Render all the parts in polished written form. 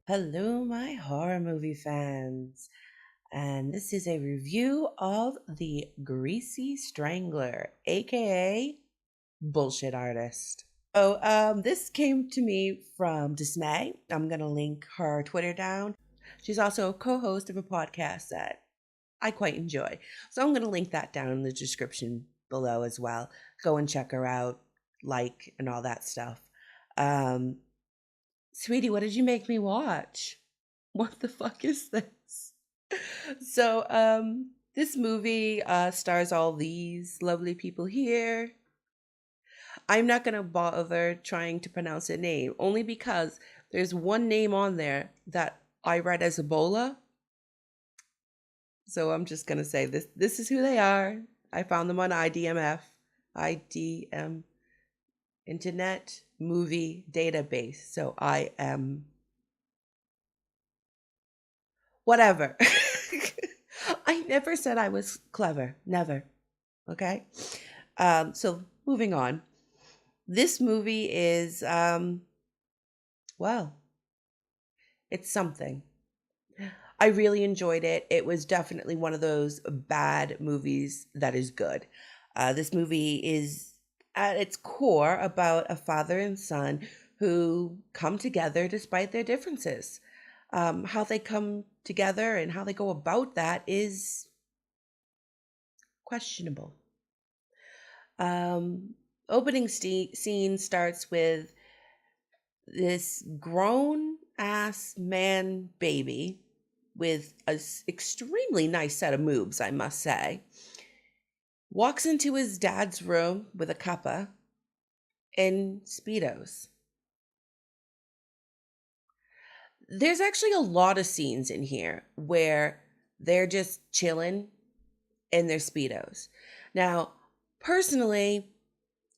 Hello, my horror movie fans, and this is a review of the Greasy Strangler, aka Bullshit Artist. This came to me from Dismay. I'm gonna link her Twitter down. She's also a co-host of a podcast that I quite enjoy, so I'm gonna link that down in the description below as well. Go and check her out, like, and all that stuff. Um, Sweetie, what did you make me watch? What the fuck is this? This movie stars all these lovely people here. I'm not gonna bother trying to pronounce a name, only because there's one name on there that I read as Ebola. So I'm just gonna say this is who they are. I found them on IDM Internet Movie Database. So I am whatever. I never said I was clever. Never. Okay. So moving on. This movie is well, it's something. I really enjoyed it. It was definitely one of those bad movies that is good. This movie is at its core about a father and son who come together despite their differences. How they come together and how they go about that is questionable. Um, Opening scene starts with this grown ass man baby with a extremely nice set of moves, I must say, walks into his dad's room with a cuppa and Speedos. There's actually a lot of scenes in here where they're just chilling in their Speedos. Now, personally,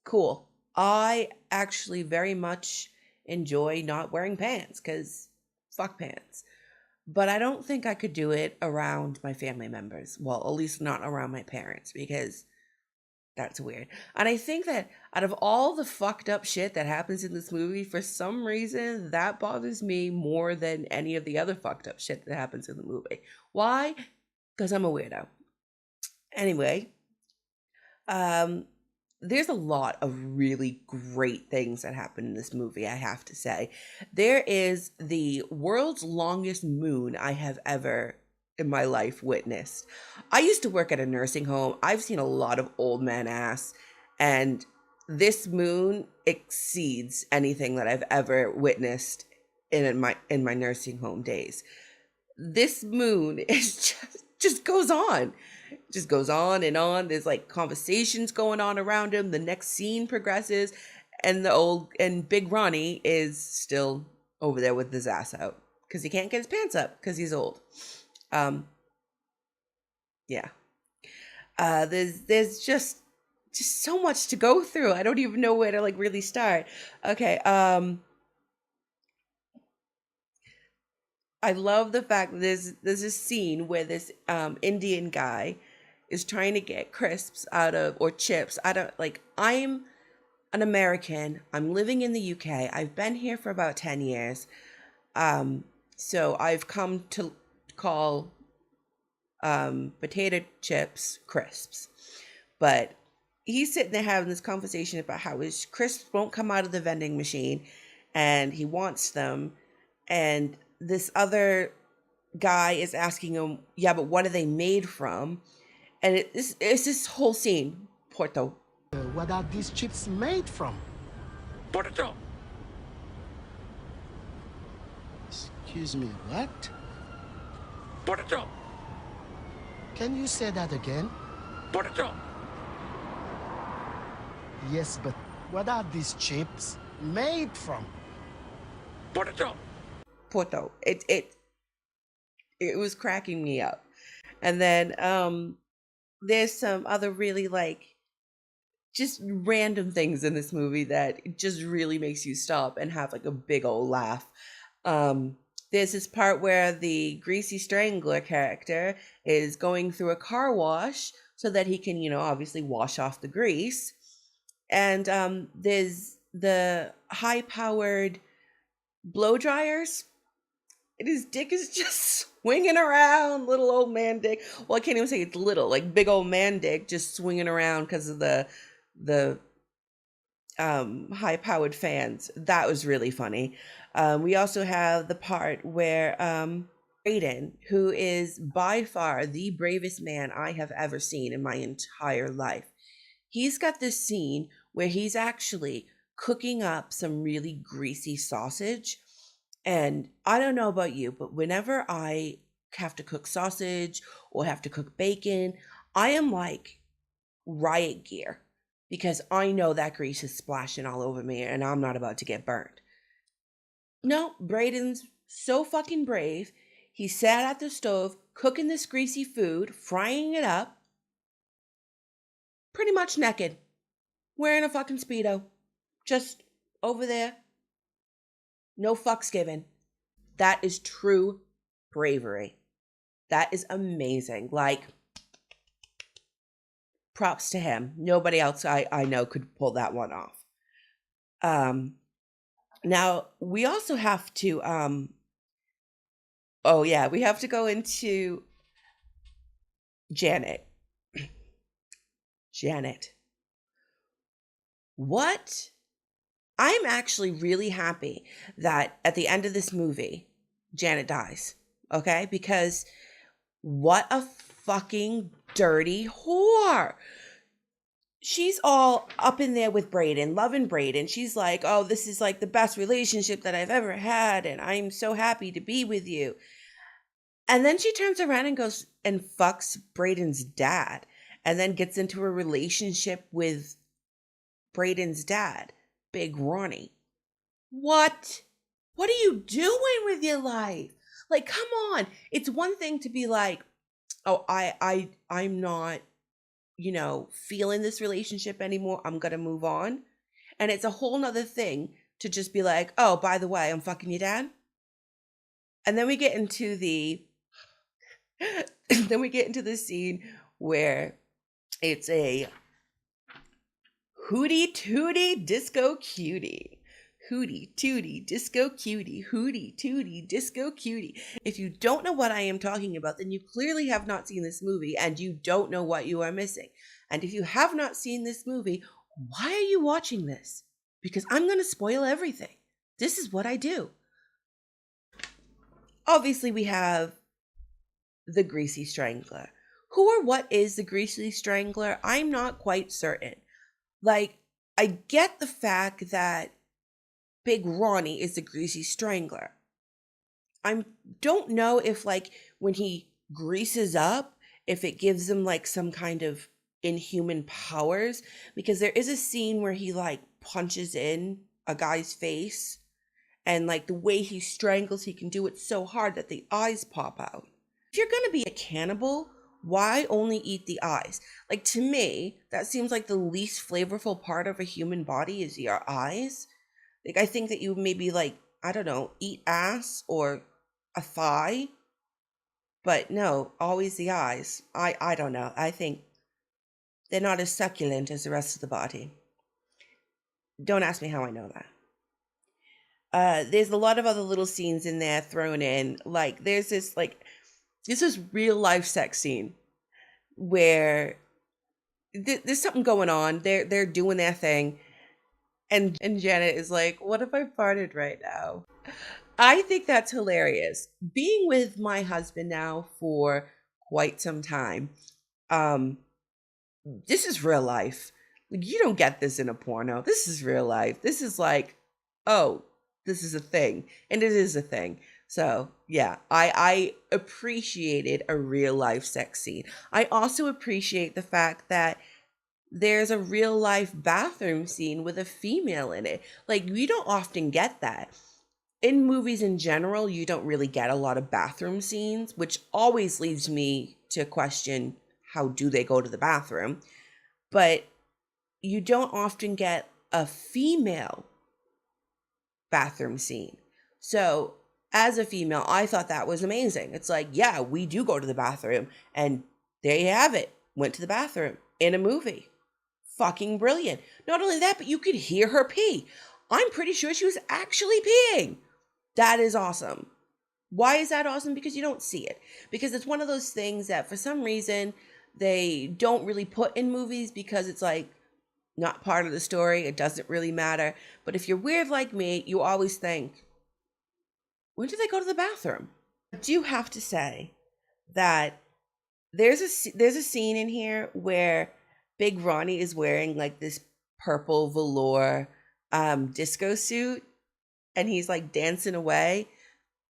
cool. I actually very much enjoy not wearing pants because fuck pants. But I don't think I could do it around my family members. Well, at least not around my parents because that's weird. And I think that out of all the fucked up shit that happens in this movie, for some reason, that bothers me more than any of the other fucked up shit that happens in the movie. Why? Because I'm a weirdo. Anyway, um, there's a lot of really great things that happen in this movie, I have to say. There is the world's longest moon I have ever in my life witnessed. I used to work at a nursing home. I've seen a lot of old man ass, and this moon exceeds anything that I've ever witnessed in my nursing home days. This moon is just goes on, just goes on and on. There's like conversations going on around him. The next scene progresses, and the old and Big Ronnie is still over there with his ass out because he can't get his pants up because he's old. Um, yeah. There's just so much to go through. I don't even know where to like really start. Okay. I love the fact that there's a scene where this Indian guy is trying to get crisps out of or chips. I don't like I'm an American. I'm living in the UK. I've been here for about 10 years. Um so I've come to call potato chips crisps. But he's sitting there having this conversation about how his crisps won't come out of the vending machine and he wants them, and this other guy is asking him, yeah, but what are they made from? And it's this whole scene. Porto. What are these chips made from? Potato. Excuse me, what? Potato. Can you say that again? Potato. Yes, but what are these chips made from? Potato. Porto. It was cracking me up. And then there's some other really like just random things in this movie that just really makes you stop and have like a big old laugh. Um, there's this part where the Greasy Strangler character is going through a car wash so that he can, obviously wash off the grease. And there's the high powered blow dryers and his dick is just swinging around, little old man dick. Well, I can't even say it's little, like big old man dick, just swinging around because of the high powered fans. That was really funny. We also have the part where Brayden, who is by far the bravest man I have ever seen in my entire life, he's got this scene where he's actually cooking up some really greasy sausage. And I don't know about you, but whenever I have to cook sausage or have to cook bacon, I am like riot gear because I know that grease is splashing all over me and I'm not about to get burned. No, Braden's so fucking brave. He sat at the stove cooking this greasy food, frying it up, pretty much naked, wearing a fucking Speedo, just over there. No fucks given. That is true bravery. That is amazing. Like, props to him. Nobody else I know could pull that one off. Now we also have to oh yeah, we have to go into Janet. Janet. What? I'm actually really happy that at the end of this movie, Janet dies. Okay? Because what a fucking dirty whore. She's all up in there with Brayden, loving Brayden. She's like, oh, this is like the best relationship that I've ever had, and I'm so happy to be with you. And then she turns around and goes and fucks Brayden's dad, and then gets into a relationship with Brayden's dad, Big Ronnie. What? What are you doing with your life? Like, come on. It's one thing to be like, oh, I'm not, feeling this relationship anymore. I'm gonna move on. And it's a whole nother thing to just be like, oh, by the way, I'm fucking your dad. And then we get into the scene where it's a hootie tootie disco cutie. Hootie tootie disco cutie. Hootie tootie disco cutie. If you don't know what I am talking about, then you clearly have not seen this movie and you don't know what you are missing. And if you have not seen this movie, why are you watching this? Because I'm going to spoil everything. This is what I do. Obviously, we have the Greasy Strangler. Who or what is the Greasy Strangler? I'm not quite certain. Like, I get the fact that Big Ronnie is the Greasy Strangler. I don't know if, like, when he greases up, if it gives him, like, some kind of inhuman powers. Because there is a scene where he, like, punches in a guy's face. And, like, the way he strangles, he can do it so hard that the eyes pop out. If you're going to be a cannibal, why only eat the eyes? Like, to me, that seems like the least flavorful part of a human body is your eyes. Like, I think that you maybe, like, I don't know, eat ass or a thigh. But no, always the eyes. I don't know. I think they're not as succulent as the rest of the body. Don't ask me how I know that. There's a lot of other little scenes in there thrown in. Like, there's this real life sex scene where there's something going on. They're doing their thing. And Janet is like, what if I farted right now? I think that's hilarious. Being with my husband now for quite some time, this is real life. Like, you don't get this in a porno. This is real life. This is like, oh, this is a thing. And it is a thing. So yeah, I appreciated a real life sex scene. I also appreciate the fact that there's a real life bathroom scene with a female in it. Like, we don't often get that. In movies in general, you don't really get a lot of bathroom scenes, which always leads me to question, how do they go to the bathroom? But you don't often get a female bathroom scene. So as a female, I thought that was amazing. It's like, yeah, we do go to the bathroom. And there you have it. Went to the bathroom in a movie. Fucking brilliant. Not only that, but you could hear her pee. I'm pretty sure she was actually peeing. That is awesome. Why is that awesome? Because you don't see it. Because it's one of those things that for some reason they don't really put in movies because it's like not part of the story. It doesn't really matter. But if you're weird like me, you always think, when did they go to the bathroom? I do have to say that there's a scene in here where Big Ronnie is wearing like this purple velour disco suit and he's like dancing away.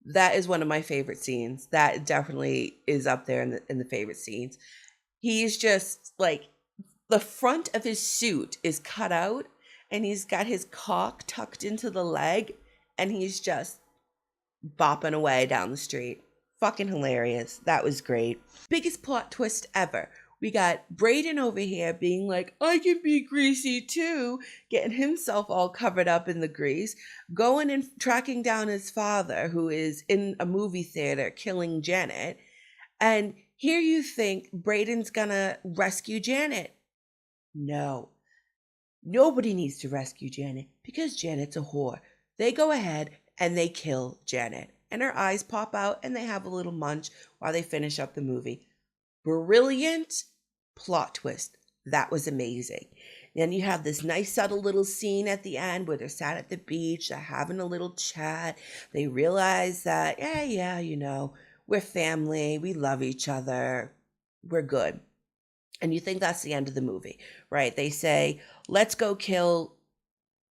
That is one of my favorite scenes. That definitely is up there in the favorite scenes. He's just like the front of his suit is cut out and he's got his cock tucked into the leg and he's just bopping away down the street. Fucking hilarious. That was great. Biggest plot twist ever. We got Braden over here being like, I can be greasy too, getting himself all covered up in the grease, going and tracking down his father, who is in a movie theater killing Janet. And here you think Braden's gonna rescue Janet. No. Nobody needs to rescue Janet because Janet's a whore. They go ahead and they kill Janet. And her eyes pop out and they have a little munch while they finish up the movie. Brilliant plot twist. That was amazing. Then you have this nice subtle little scene at the end where they're sat at the beach, they're having a little chat. They realize that, yeah, you know, we're family, we love each other, we're good. And you think that's the end of the movie, right? They say, let's go kill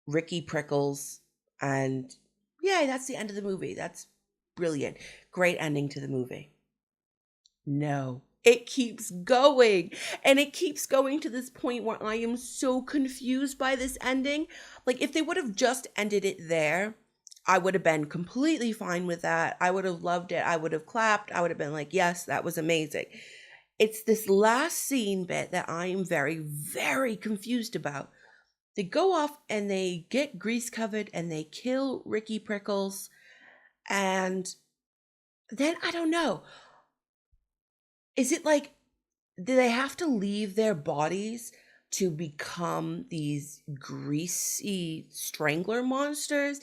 Ricky Prickles. And yeah, that's the end of the movie. That's brilliant. Great ending to the movie. No, it keeps going. And it keeps going to this point where I am so confused by this ending. Like, if they would have just ended it there, I would have been completely fine with that. I would have loved it. I would have clapped. I would have been like, yes, that was amazing. It's this last scene bit that I am very, very confused about. They go off and they get grease covered and they kill Ricky Prickles. And then I don't know. Is it like, do they have to leave their bodies to become these greasy strangler monsters?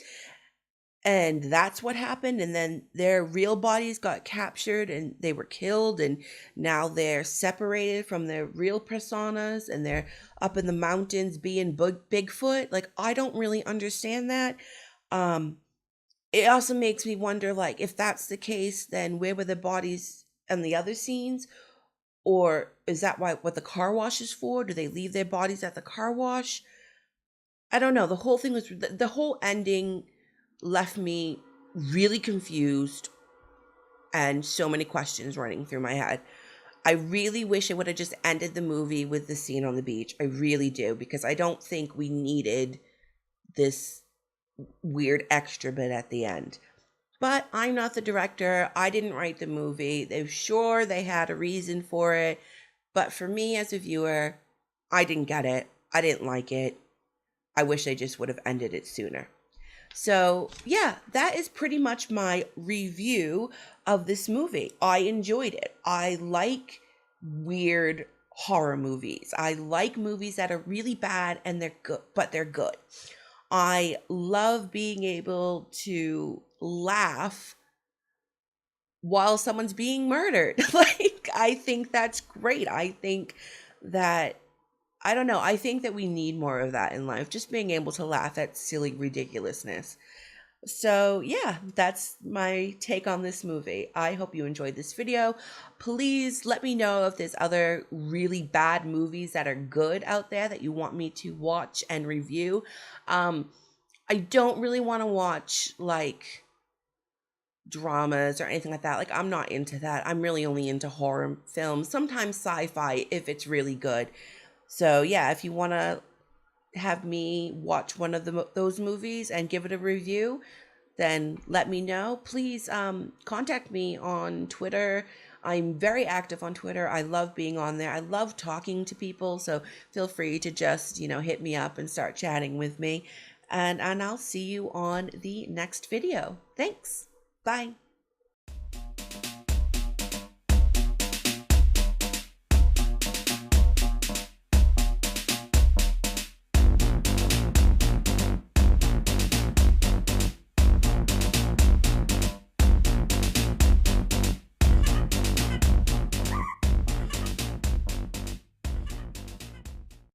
And that's what happened. And then their real bodies got captured and they were killed. And now they're separated from their real personas and they're up in the mountains being Bigfoot. Like, I don't really understand that. It also makes me wonder, like, if that's the case, then where were the bodies in the other scenes? Or is that what the car wash is for? Do they leave their bodies at the car wash? I don't know. The whole thing was, the whole ending left me really confused and so many questions running through my head. I really wish it would have just ended the movie with the scene on the beach. I really do, because I don't think we needed this weird extra bit at the end. But I'm not the director. I didn't write the movie. They're sure they had a reason for it. But for me as a viewer, I didn't get it. I didn't like it. I wish they just would have ended it sooner. So yeah, that is pretty much my review of this movie. I enjoyed it. I like weird horror movies. I like movies that are really bad and they're good, but they're good. I love being able to laugh while someone's being murdered. Like, I think that's great. I think that, I don't know, I think that we need more of that in life, just being able to laugh at silly ridiculousness. So yeah, that's my take on this movie. I hope you enjoyed this video. Please let me know if there's other really bad movies that are good out there that you want me to watch and review. I don't really want to watch like dramas or anything like that. Like, I'm not into that. I'm really only into horror films, sometimes sci-fi if it's really good. So yeah, if you want to have me watch one of those movies and give it a review, then let me know. Please contact me on Twitter. I'm very active on Twitter. I love being on there. I love talking to people. So feel free to just, hit me up and start chatting with me. And I'll see you on the next video. Thanks. Bye.